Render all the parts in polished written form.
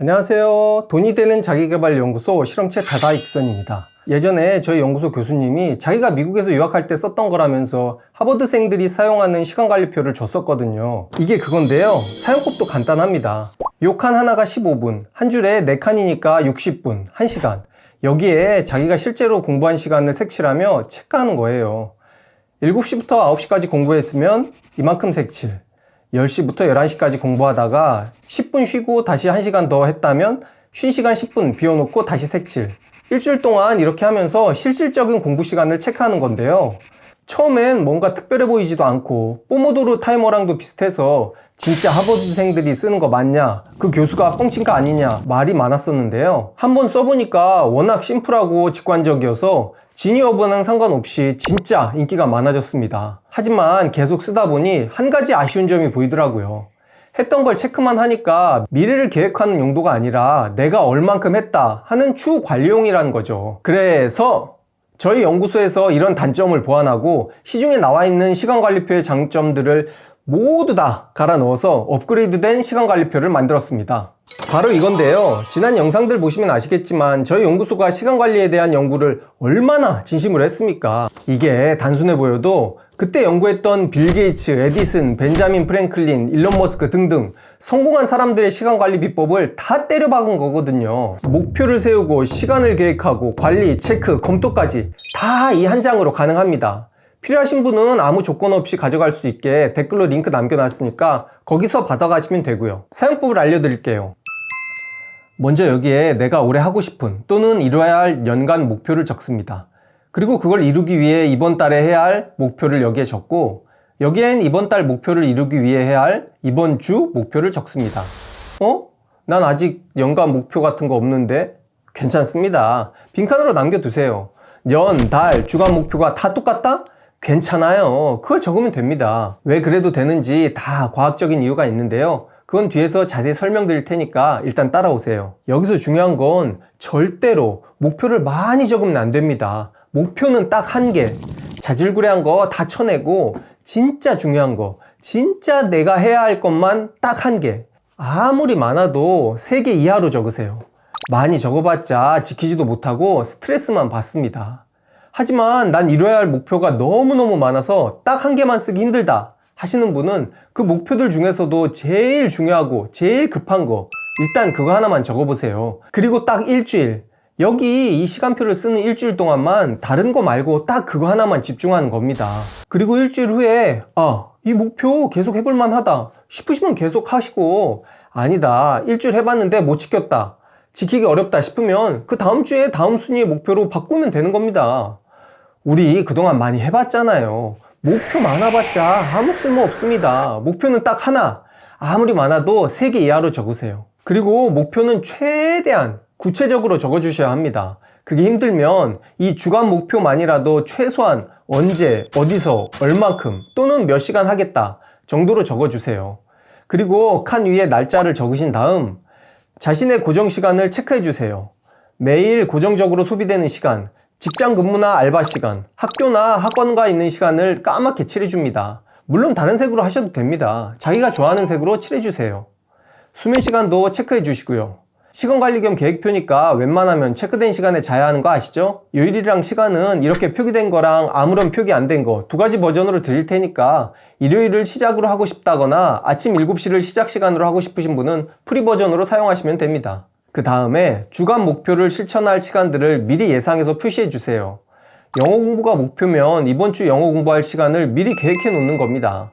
안녕하세요. 돈이 되는 자기계발연구소 실험체 다다익선입니다. 예전에 저희 연구소 교수님이 자기가 미국에서 유학할 때 썼던 거라면서 하버드생들이 사용하는 시간관리표를 줬었거든요. 이게 그건데요. 사용법도 간단합니다. 요 칸 하나가 15분, 한 줄에 4칸이니까 60분, 1시간. 여기에 자기가 실제로 공부한 시간을 색칠하며 체크하는 거예요. 7시부터 9시까지 공부했으면 이만큼 색칠. 10시부터 11시까지 공부하다가 10분 쉬고 다시 1시간 더 했다면 쉰 시간 10분 비워놓고 다시 색칠. 일주일 동안 이렇게 하면서 실질적인 공부 시간을 체크하는 건데요. 처음엔 뭔가 특별해 보이지도 않고 포모도로 타이머랑도 비슷해서 진짜 하버드생들이 쓰는 거 맞냐? 그 교수가 뻥친 거 아니냐? 말이 많았었는데요. 한번 써보니까 워낙 심플하고 직관적이어서 진위 여부는 상관없이 진짜 인기가 많아졌습니다. 하지만 계속 쓰다 보니 한 가지 아쉬운 점이 보이더라고요. 했던 걸 체크만 하니까 미래를 계획하는 용도가 아니라 내가 얼만큼 했다 하는 추후 관리용이라는 거죠. 그래서 저희 연구소에서 이런 단점을 보완하고 시중에 나와 있는 시간관리표의 장점들을 모두 다 갈아 넣어서 업그레이드된 시간관리표를 만들었습니다. 바로 이건데요. 지난 영상들 보시면 아시겠지만 저희 연구소가 시간관리에 대한 연구를 얼마나 진심으로 했습니까? 이게 단순해 보여도 그때 연구했던 빌 게이츠, 에디슨, 벤자민 프랭클린, 일론 머스크 등등 성공한 사람들의 시간관리 비법을 다 때려박은 거거든요. 목표를 세우고 시간을 계획하고 관리, 체크, 검토까지 다 이 한 장으로 가능합니다. 필요하신 분은 아무 조건 없이 가져갈 수 있게 댓글로 링크 남겨놨으니까 거기서 받아가시면 되고요. 사용법을 알려드릴게요. 먼저 여기에 내가 올해 하고 싶은 또는 이루어야 할 연간 목표를 적습니다. 그리고 그걸 이루기 위해 이번 달에 해야 할 목표를 여기에 적고 여기엔 이번 달 목표를 이루기 위해 해야 할 이번 주 목표를 적습니다. 난 아직 연간 목표 같은 거 없는데? 괜찮습니다. 빈칸으로 남겨두세요. 년, 달, 주간 목표가 다 똑같다? 괜찮아요. 그걸 적으면 됩니다. 왜 그래도 되는지 다 과학적인 이유가 있는데요. 그건 뒤에서 자세히 설명드릴 테니까 일단 따라오세요. 여기서 중요한 건 절대로 목표를 많이 적으면 안 됩니다. 목표는 딱 한 개. 자질구레한 거 다 쳐내고 진짜 중요한 거, 진짜 내가 해야 할 것만 딱 한 개. 아무리 많아도 3개 이하로 적으세요. 많이 적어봤자 지키지도 못하고 스트레스만 받습니다. 하지만 난 이뤄야 할 목표가 너무너무 많아서 딱 한 개만 쓰기 힘들다 하시는 분은 그 목표들 중에서도 제일 중요하고 제일 급한 거 일단 그거 하나만 적어보세요. 그리고 딱 일주일, 여기 이 시간표를 쓰는 일주일 동안만 다른 거 말고 딱 그거 하나만 집중하는 겁니다. 그리고 일주일 후에 이 목표 계속 해볼만 하다 싶으시면 계속 하시고, 아니다 일주일 해봤는데 못 지켰다, 지키기 어렵다 싶으면 그 다음 주에 다음 순위의 목표로 바꾸면 되는 겁니다. 우리 그동안 많이 해봤잖아요. 목표 많아봤자 아무 쓸모 없습니다. 목표는 딱 하나, 아무리 많아도 3개 이하로 적으세요. 그리고 목표는 최대한 구체적으로 적어주셔야 합니다. 그게 힘들면 이 주간 목표만이라도 최소한 언제, 어디서, 얼만큼 또는 몇 시간 하겠다 정도로 적어주세요. 그리고 칸 위에 날짜를 적으신 다음 자신의 고정 시간을 체크해 주세요. 매일 고정적으로 소비되는 시간, 직장 근무나 알바 시간, 학교나 학원가 있는 시간을 까맣게 칠해줍니다. 물론 다른 색으로 하셔도 됩니다. 자기가 좋아하는 색으로 칠해주세요. 수면 시간도 체크해 주시고요. 시간관리 겸 계획표니까 웬만하면 체크된 시간에 자야 하는 거 아시죠? 요일이랑 시간은 이렇게 표기된 거랑 아무런 표기 안 된 거 2가지 버전으로 드릴 테니까 일요일을 시작으로 하고 싶다거나 아침 7시를 시작 시간으로 하고 싶으신 분은 프리 버전으로 사용하시면 됩니다. 그 다음에 주간 목표를 실천할 시간들을 미리 예상해서 표시해 주세요. 영어 공부가 목표면 이번 주 영어 공부할 시간을 미리 계획해 놓는 겁니다.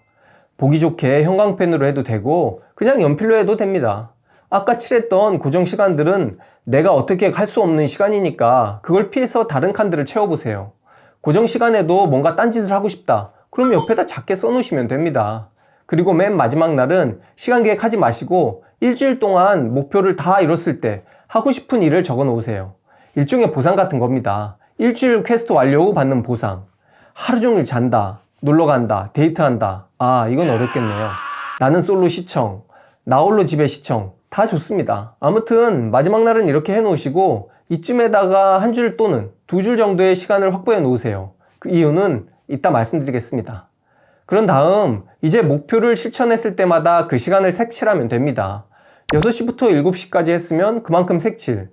보기 좋게 형광펜으로 해도 되고 그냥 연필로 해도 됩니다. 아까 칠했던 고정 시간들은 내가 어떻게 할 수 없는 시간이니까 그걸 피해서 다른 칸들을 채워보세요. 고정 시간에도 뭔가 딴짓을 하고 싶다, 그럼 옆에다 작게 써놓으시면 됩니다. 그리고 맨 마지막 날은 시간 계획하지 마시고 일주일 동안 목표를 다 이뤘을 때 하고 싶은 일을 적어 놓으세요. 일종의 보상 같은 겁니다. 일주일 퀘스트 완료 후 받는 보상. 하루 종일 잔다, 놀러 간다, 데이트한다. 이건 어렵겠네요. 나는 솔로 시청, 나홀로 집에 시청. 다 좋습니다. 아무튼 마지막 날은 이렇게 해 놓으시고 이쯤에다가 한 줄 또는 2줄 정도의 시간을 확보해 놓으세요. 그 이유는 이따 말씀드리겠습니다. 그런 다음 이제 목표를 실천했을 때마다 그 시간을 색칠하면 됩니다. 6시부터 7시까지 했으면 그만큼 색칠.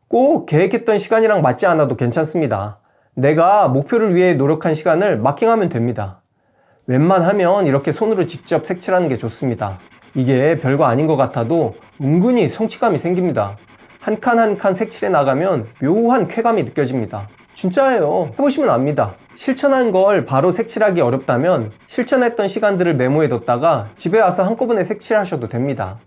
꼭 계획했던 시간이랑 맞지 않아도 괜찮습니다. 내가 목표를 위해 노력한 시간을 마킹하면 됩니다. 웬만하면 이렇게 손으로 직접 색칠하는 게 좋습니다. 이게 별거 아닌 것 같아도 은근히 성취감이 생깁니다. 한 칸 한 칸 색칠해 나가면 묘한 쾌감이 느껴집니다. 진짜예요. 해보시면 압니다. 실천한 걸 바로 색칠하기 어렵다면 실천했던 시간들을 메모해뒀다가 집에 와서 한꺼번에 색칠하셔도 됩니다.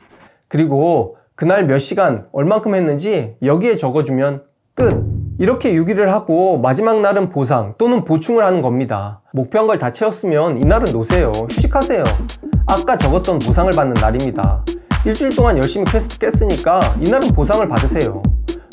그리고 그날 몇 시간 얼만큼 했는지 여기에 적어주면 끝! 이렇게 유기를 하고 마지막 날은 보상 또는 보충을 하는 겁니다. 목표한 걸 다 채웠으면 이날은 노세요. 휴식하세요. 아까 적었던 보상을 받는 날입니다. 일주일 동안 열심히 퀘스트 깼으니까 이날은 보상을 받으세요.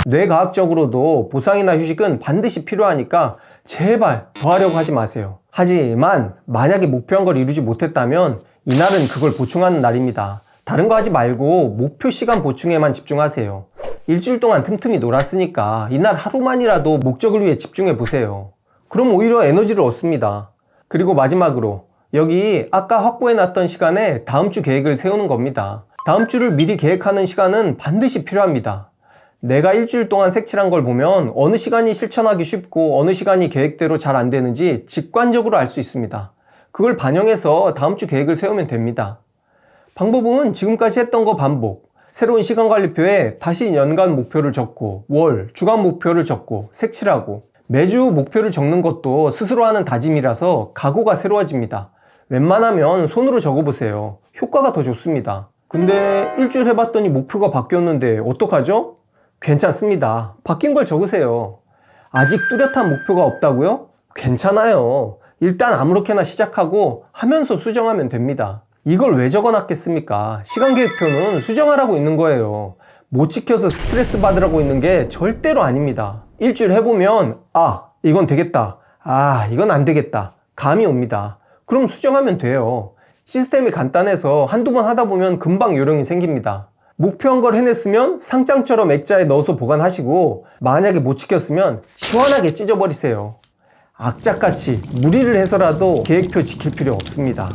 뇌과학적으로도 보상이나 휴식은 반드시 필요하니까 제발 더 하려고 하지 마세요. 하지만 만약에 목표한 걸 이루지 못했다면 이날은 그걸 보충하는 날입니다. 다른 거 하지 말고 목표 시간 보충에만 집중하세요. 일주일 동안 틈틈이 놀았으니까 이날 하루만이라도 목적을 위해 집중해 보세요. 그럼 오히려 에너지를 얻습니다. 그리고 마지막으로 여기 아까 확보해 놨던 시간에 다음 주 계획을 세우는 겁니다. 다음 주를 미리 계획하는 시간은 반드시 필요합니다. 내가 일주일 동안 색칠한 걸 보면 어느 시간이 실천하기 쉽고 어느 시간이 계획대로 잘 안 되는지 직관적으로 알 수 있습니다. 그걸 반영해서 다음 주 계획을 세우면 됩니다. 방법은 지금까지 했던 거 반복. 새로운 시간관리표에 다시 연간 목표를 적고 월, 주간 목표를 적고 색칠하고 매주 목표를 적는 것도 스스로 하는 다짐이라서 각오가 새로워집니다. 웬만하면 손으로 적어보세요. 효과가 더 좋습니다. 근데 일주일 해봤더니 목표가 바뀌었는데 어떡하죠? 괜찮습니다. 바뀐 걸 적으세요. 아직 뚜렷한 목표가 없다고요? 괜찮아요. 일단 아무렇게나 시작하고 하면서 수정하면 됩니다. 이걸 왜 적어놨겠습니까? 시간계획표는 수정하라고 있는 거예요. 못 지켜서 스트레스 받으라고 있는 게 절대로 아닙니다. 일주일 해보면 이건 되겠다. 이건 안 되겠다. 감이 옵니다. 그럼 수정하면 돼요. 시스템이 간단해서 한두 번 하다 보면 금방 요령이 생깁니다. 목표한 걸 해냈으면 상장처럼 액자에 넣어서 보관하시고 만약에 못 지켰으면 시원하게 찢어버리세요. 악착같이 무리를 해서라도 계획표 지킬 필요 없습니다.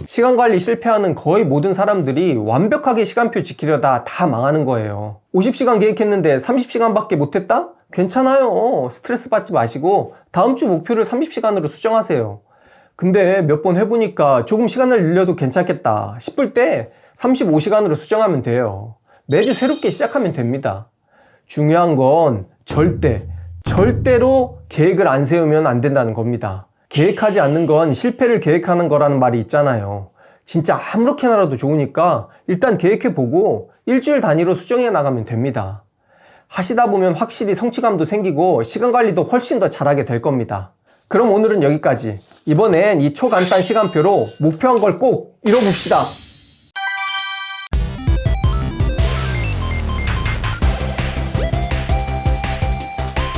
시간관리 실패하는 거의 모든 사람들이 완벽하게 시간표 지키려다 다 망하는 거예요. 50시간 계획했는데 30시간밖에 못했다? 괜찮아요. 스트레스 받지 마시고 다음 주 목표를 30시간으로 수정하세요. 근데 몇 번 해보니까 조금 시간을 늘려도 괜찮겠다 싶을 때 35시간으로 수정하면 돼요. 매주 새롭게 시작하면 됩니다. 중요한 건 절대로 계획을 안 세우면 안 된다는 겁니다. 계획하지 않는 건 실패를 계획하는 거라는 말이 있잖아요. 진짜 아무렇게나라도 좋으니까 일단 계획해보고 일주일 단위로 수정해 나가면 됩니다. 하시다 보면 확실히 성취감도 생기고 시간관리도 훨씬 더 잘하게 될 겁니다. 그럼 오늘은 여기까지. 이번엔 이 초간단 시간표로 목표한 걸 꼭 이뤄봅시다.